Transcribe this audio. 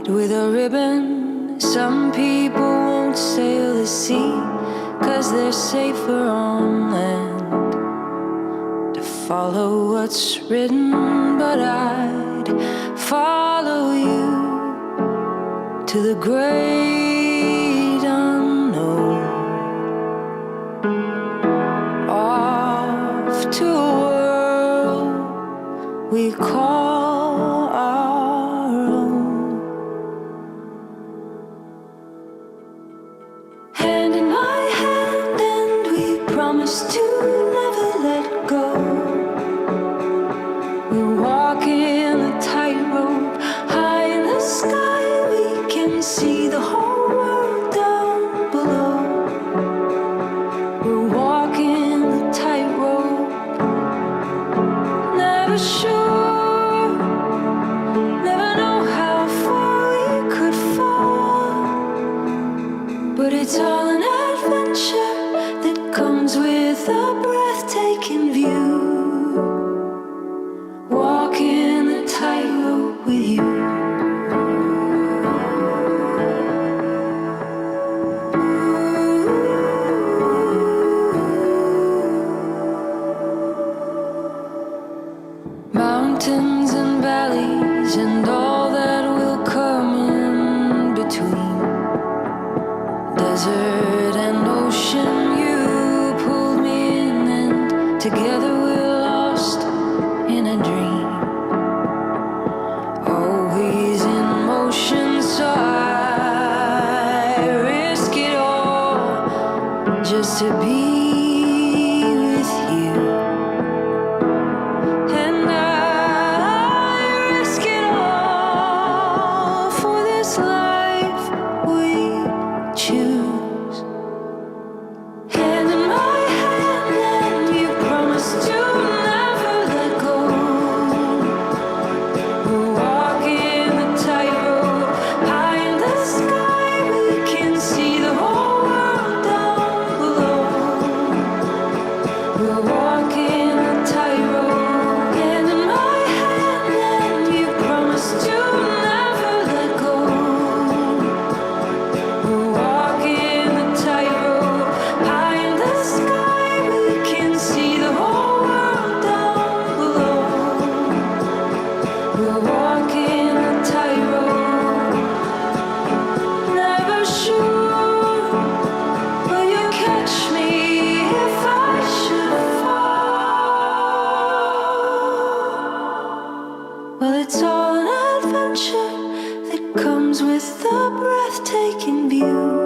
with a ribbon. Some people won't sail the sea, 'cause they're safer on land. To follow what's written, but I'd follow you to the great unknown, off to a world we call our own. Hand in my hand, and we promise to never let go. We're walking a tightrope, high in the sky. We can see the whole world down below. We're walking a tightrope, never sure, never know how far we could fall. But it's all an adventure that comes with a breathtaking view. Walking the tightrope with you. Mountains and valleys and all that will come in between. Desert and ocean, you pulled me in, and together we're lost in a dream. Always in motion, so I risk it all just to be with you. And I risk it all for this life we choose. Hand in my hand, and you promise to never let go. We're walking the tightrope, high in the sky. We can see the whole world down below. We're walking the tightrope, hand in my hand, and you promise to never let go. We're walking the tightrope, high in the sky. We can see the whole world down below. We're walking the tightrope, never sure, will you catch me if I should fall? Well, it's all an adventure that comes with a breathtaking view.